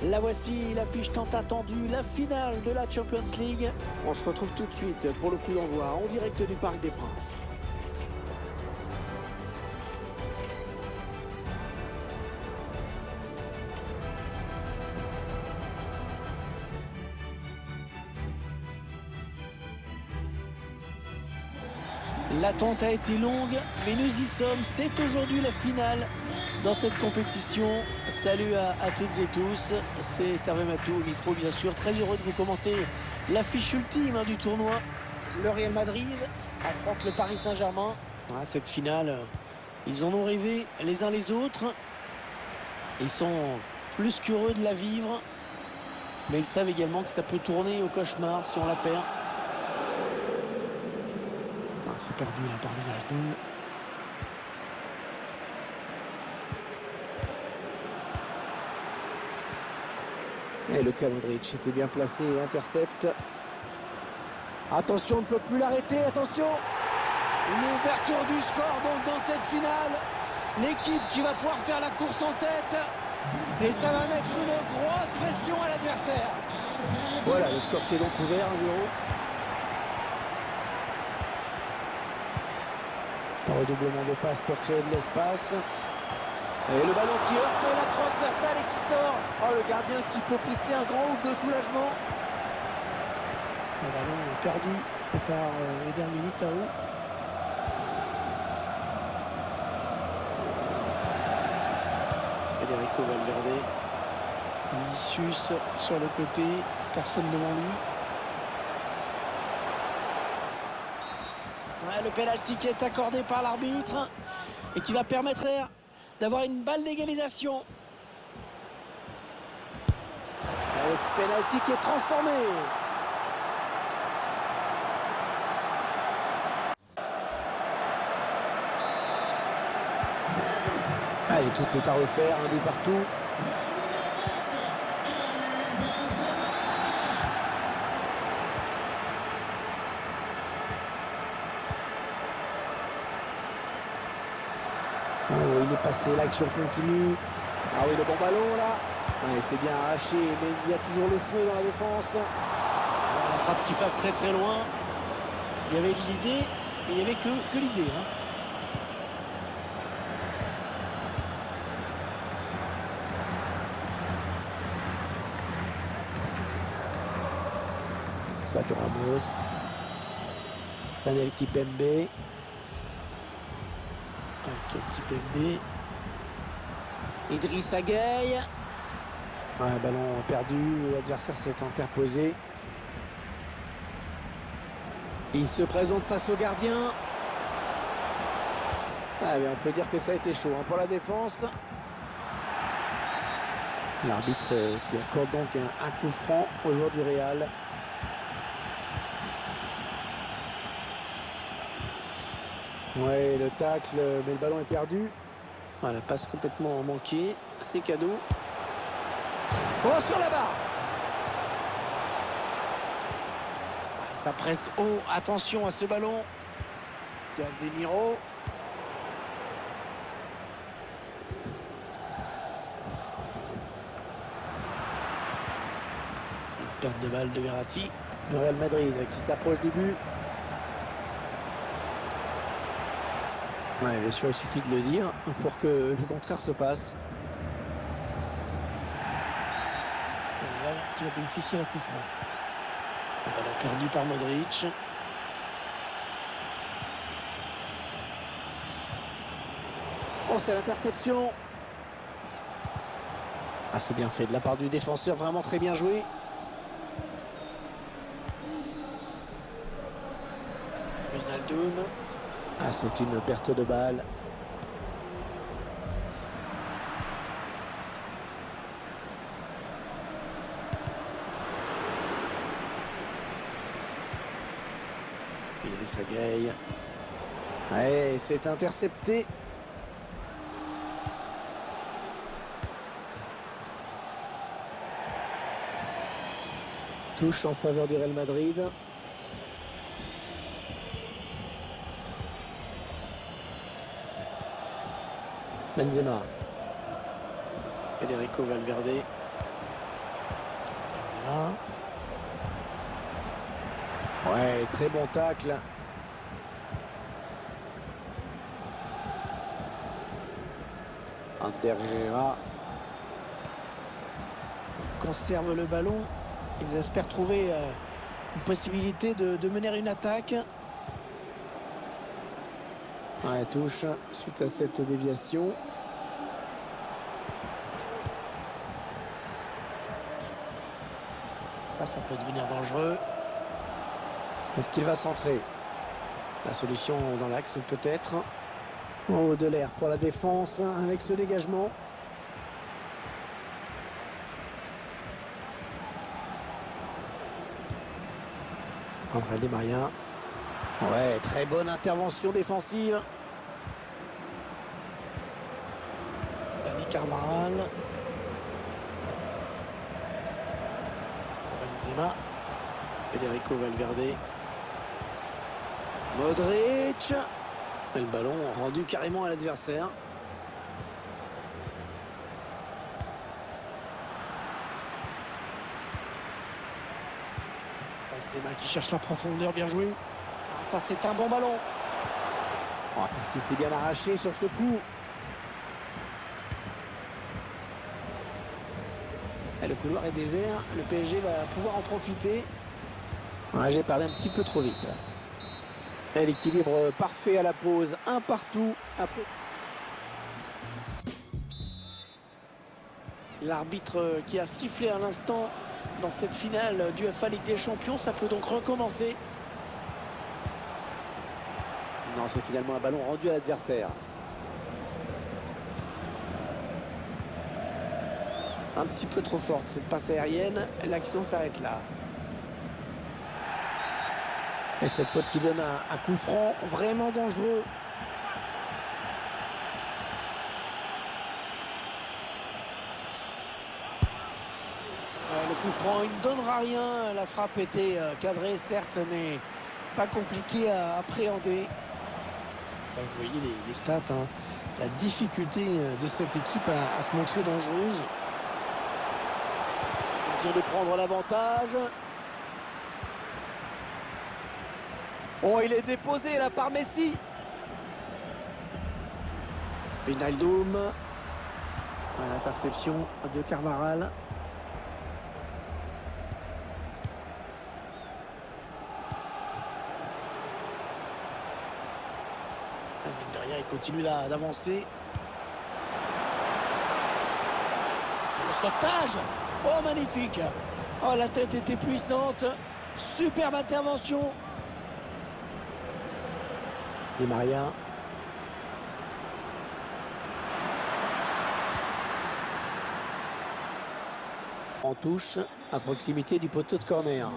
La voici, l'affiche tant attendue, la finale de la Champions League. On se retrouve tout de suite pour le coup d'envoi en direct du Parc des Princes. L'attente a été longue, mais nous y sommes. C'est aujourd'hui la finale dans cette compétition. Salut à toutes et tous. C'est Hervé Matou au micro, bien sûr. Très heureux de vous commenter l'affiche ultime du tournoi. Le Real Madrid affronte le Paris Saint-Germain. Cette finale, ils en ont rêvé les uns les autres. Ils sont plus qu'heureux de la vivre. Mais ils savent également que ça peut tourner au cauchemar si on la perd. C'est perdu là par Wijnaldum. Et Luka Modric était bien placé et intercepte. Attention, on ne peut plus l'arrêter, attention. L'ouverture du score donc dans cette finale. L'équipe qui va pouvoir faire la course en tête. Et ça va mettre une grosse pression à l'adversaire. Voilà, le score qui est donc ouvert, 1-0. Un redoublement de passe pour créer de l'espace. Et le ballon qui heurte la transversale et qui sort. Oh, le gardien qui peut pousser un grand ouf de soulagement. Le ballon est perdu par Eder Militao. Federico Valverde. Vinicius sur le côté. Personne devant lui. Le pénalty qui est accordé par l'arbitre et qui va permettre d'avoir une balle d'égalisation. Le pénalty qui est transformé. Allez, tout est à refaire, un but partout. Oh, il est passé, l'action continue. Ah oui, le bon ballon là. Ouais, c'est bien arraché, mais il y a toujours le feu dans la défense. Voilà, la frappe qui passe très très loin. Il y avait de l'idée, mais il n'y avait que l'idée. Sergio Ramos. Daniel Kimpembe. Kimpembe. Idrissa Gueye. Ballon perdu, l'adversaire s'est interposé. Il se présente face au gardien. Mais on peut dire que ça a été chaud pour la défense. L'arbitre qui accorde donc un coup franc au joueur du Real. Ouais, le tacle, mais le ballon est perdu. La passe complètement manquée. C'est cadeau. Oh, sur la barre. Ça presse haut. Attention à ce ballon. Casemiro. Une perte de balle de Verratti. Le Real Madrid qui s'approche du but. Bien sûr, il suffit de le dire pour que le contraire se passe. Le Real qui va bénéficier d'un coup franc. Le ballon perdu par Modric. Oh, c'est l'interception. C'est bien fait de la part du défenseur, vraiment très bien joué. Wijnaldum. C'est une perte de balle. Idrissa Gueye. C'est intercepté. Touche en faveur du Real Madrid. Benzema. Federico Valverde. Benzema. Ouais, très bon tacle. Ander Herrera conserve le ballon. Ils espèrent trouver une possibilité de mener une attaque. Ouais, touche suite à cette déviation. Ça peut devenir dangereux. Est-ce qu'il va centrer? La solution dans l'axe peut-être. Oh, de l'air pour la défense avec ce dégagement. André Di Maria. Ouais, très bonne intervention défensive. Dani Carvajal. Benzema. Federico Valverde. Modric. Et le ballon rendu carrément à l'adversaire. Benzema qui cherche la profondeur, bien joué. Ça, c'est un bon ballon. Oh, qu'est-ce qu'il s'est bien arraché sur ce coup. Et le couloir est désert. Le PSG va pouvoir en profiter. Ouais, j'ai parlé un petit peu trop vite. Et l'équilibre parfait à la pause. Un partout. Après... L'arbitre qui a sifflé à l'instant dans cette finale du UEFA Ligue des Champions. Ça peut donc recommencer. Non, c'est finalement un ballon rendu à l'adversaire. Un petit peu trop forte cette passe aérienne. L'action s'arrête là. Et cette faute qui donne un coup franc vraiment dangereux. Ouais, le coup franc, il ne donnera rien. La frappe était cadrée, certes, mais pas compliquée à appréhender. Vous voyez les stats, hein. La difficulté de cette équipe à se montrer dangereuse. Occasion de prendre l'avantage. Oh, il est déposé là par Messi. Wijnaldum. L'interception de Carvajal. Derrière, il continue d'avancer. Le sauvetage. Oh, magnifique. Oh, la tête était puissante. Superbe intervention. Di Maria. En touche à proximité du poteau de corner.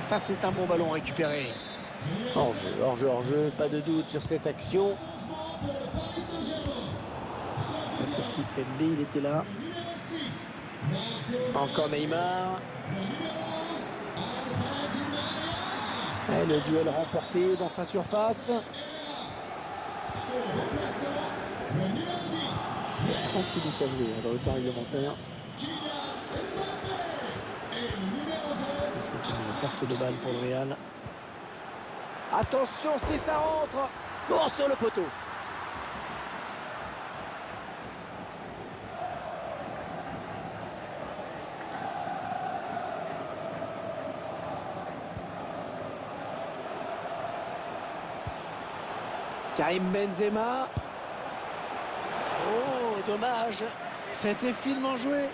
Ça, c'est un bon ballon récupéré. Hors-jeu, hors-jeu, hors-jeu. Pas de doute sur cette action. Le sportif Pembe, il était là. Encore Neymar. Et le duel remporté dans sa surface. 30 minutes à jouer dans le temps réglementaire. C'est une perte de balle pour le Real. Attention si ça rentre. Oh, sur le poteau. Karim Benzema. Oh, dommage. C'était finement joué.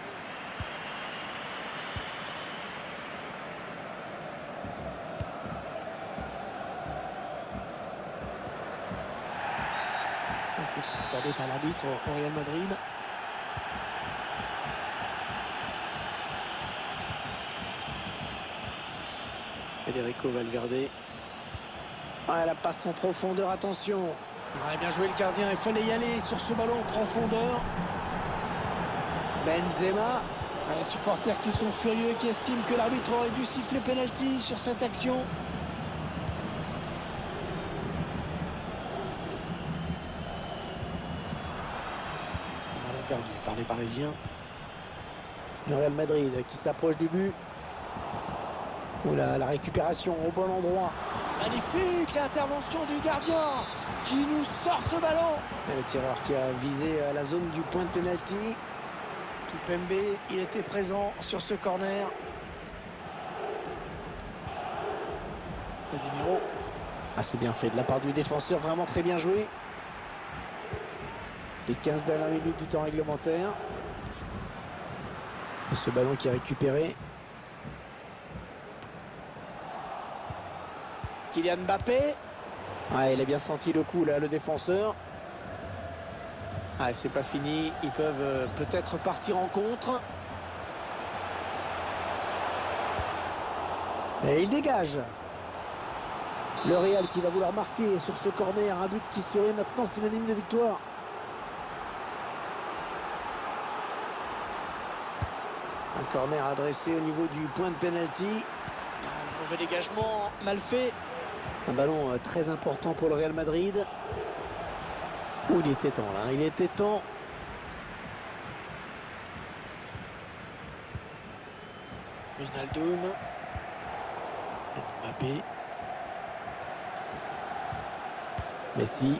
C'est accordé par l'arbitre au Real Madrid. Federico Valverde. Ah, la passe en profondeur, attention. Ah, bien joué le gardien, il fallait y aller sur ce ballon en profondeur. Benzema. Ah, les supporters qui sont furieux et qui estiment que l'arbitre aurait dû siffler penalty sur cette action. perdu par les Parisiens. Le Real Madrid qui s'approche du but. Oula, la récupération au bon endroit. Magnifique l'intervention du gardien qui nous sort ce ballon. Et le tireur qui a visé la zone du point de pénalty. Kimpembe, il était présent sur ce corner. Casemiro. Ah, c'est bien fait de la part du défenseur, vraiment très bien joué. Les 15 dernières minutes du temps réglementaire. Et ce ballon qui est récupéré. Kylian Mbappé. Ah, il a bien senti le coup là, le défenseur. Ah, c'est pas fini. Ils peuvent peut-être partir en contre. Et il dégage. Le Real qui va vouloir marquer sur ce corner. Un but qui serait maintenant synonyme de victoire. Un corner adressé au niveau du point de pénalty. Un mauvais dégagement, mal fait. Un ballon très important pour le Real Madrid. Ouh, il était temps là, il était temps. Wijnaldum. Mbappé. Messi.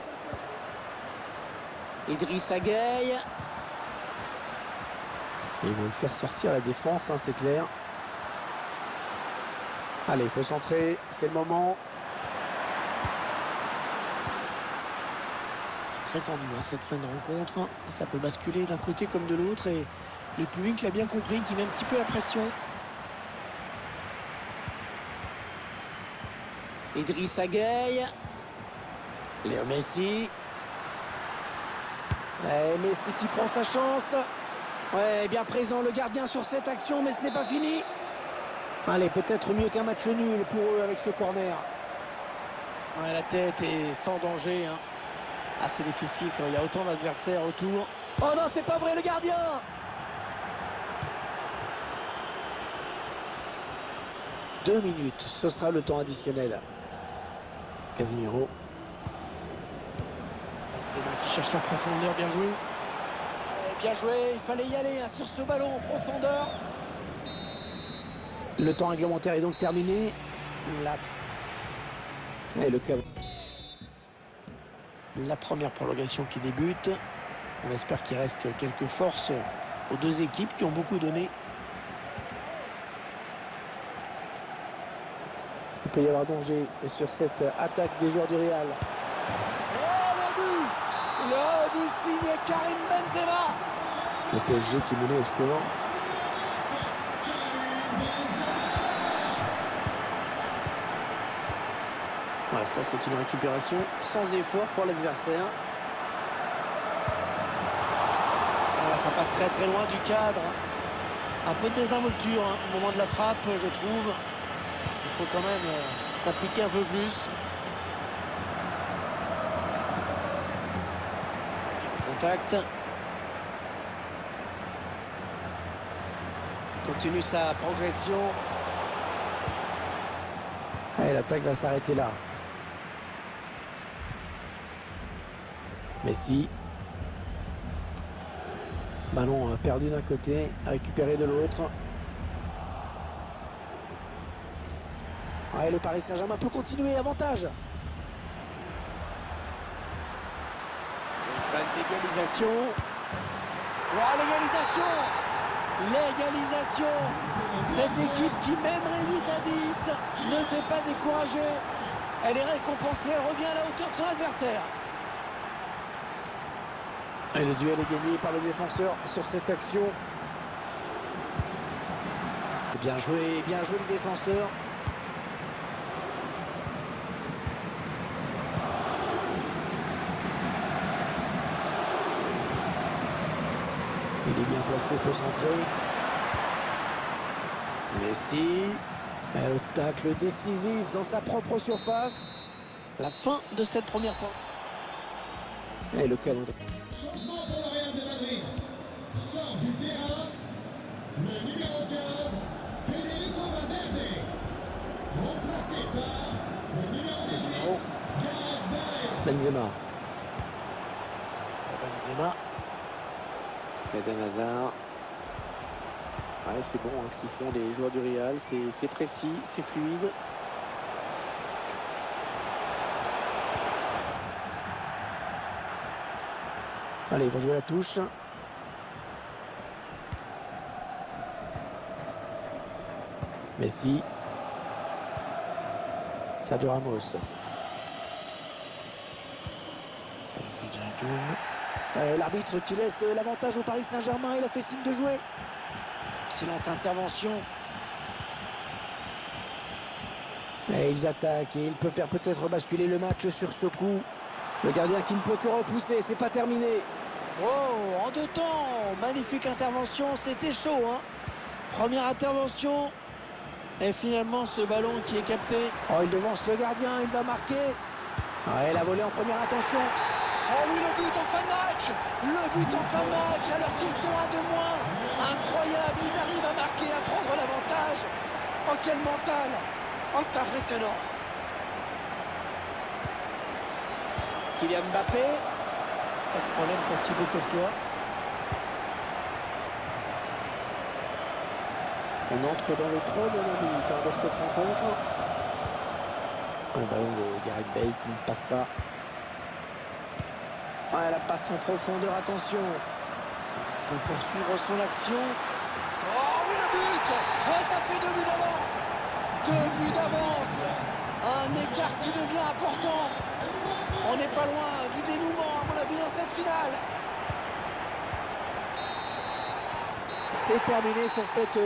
Idrissa Gueye. Et ils vont le faire sortir à la défense, hein, c'est clair. Allez, il faut centrer, c'est le moment. Très tendu hein, cette fin de rencontre. Ça peut basculer d'un côté comme de l'autre. Et le public l'a bien compris, qui met un petit peu la pression. Idrissa Gueye. Léo Messi. Et Messi qui prend sa chance. Ouais, bien présent le gardien sur cette action, mais ce n'est pas fini. Allez, peut-être mieux qu'un match nul pour eux avec ce corner. Ouais, la tête est sans danger. Hein. Ah, c'est difficile quand il y a autant d'adversaires autour. Oh non, c'est pas vrai, le gardien! 2 minutes, ce sera le temps additionnel. Casemiro. Benzema qui cherche la profondeur, bien joué. Bien joué, il fallait y aller hein, sur ce ballon en profondeur. Le temps réglementaire est donc terminé. La première prolongation qui débute. On espère qu'il reste quelques forces aux deux équipes qui ont beaucoup donné. Il peut y avoir danger sur cette attaque des joueurs du Real. Le but signé Karim Benzema. Le PSG qui menait au score. Voilà, ça c'est une récupération sans effort pour l'adversaire. Voilà, ça passe très très loin du cadre. Un peu de désinvolture hein, au moment de la frappe, je trouve. Il faut quand même s'appliquer un peu plus. Contact. Continue sa progression. Et l'attaque va s'arrêter là. Messi. Ballon perdu d'un côté, récupéré de l'autre. Ouais, le Paris Saint-Germain peut continuer, avantage. Une balle d'égalisation. Oh, l'égalisation. L'égalisation. Cette équipe qui, même réduite à 10, ne s'est pas découragée. Elle est récompensée, elle revient à la hauteur de son adversaire. Et le duel est gagné par le défenseur sur cette action. Bien joué le défenseur. Il est bien placé pour centrer. Messi. Et le tacle décisif dans sa propre surface. La fin de cette première pente. Et le calendrier. Changement pour le Real de Madrid. Sort du terrain le numéro 15, Federico Valverde. Remplacé par le numéro 18, Gareth Bale. Benzema. Benzema. Eden Hazard. Ouais, c'est bon hein, ce qu'ils font les joueurs du Real. C'est précis, c'est fluide. Allez, ils vont jouer la touche. Messi. Sergio Ramos. L'arbitre qui laisse l'avantage au Paris Saint-Germain. Il a fait signe de jouer. Excellente intervention. Et ils attaquent et il peut faire peut-être basculer le match sur ce coup. Le gardien qui ne peut que repousser, c'est pas terminé. Oh, en deux temps, magnifique intervention, c'était chaud hein. Première intervention. Et finalement ce ballon qui est capté. Oh, il devance le gardien, il va marquer. Ouais, la volée en première intention. Oh oui, le but en fin de match. Le but en fin de match alors qu'ils sont à 2 moins. Incroyable, ils arrivent à marquer, à prendre l'avantage. Oh, quel mental. Oh, c'est impressionnant. Kylian Mbappé. Pas de problème pour Thibaut Courtois. On entre dans les 3 dernières minutes de cette rencontre. Un ballon de Gareth Bale qui ne passe pas. Ah, la passe en profondeur, attention. On peut poursuivre son action. Oh oui, le but. Et ça fait 2 buts d'avance. 2 buts d'avance. Un écart qui devient important. On n'est pas loin du dénouement, à mon avis, dans cette finale. C'est terminé sur cette...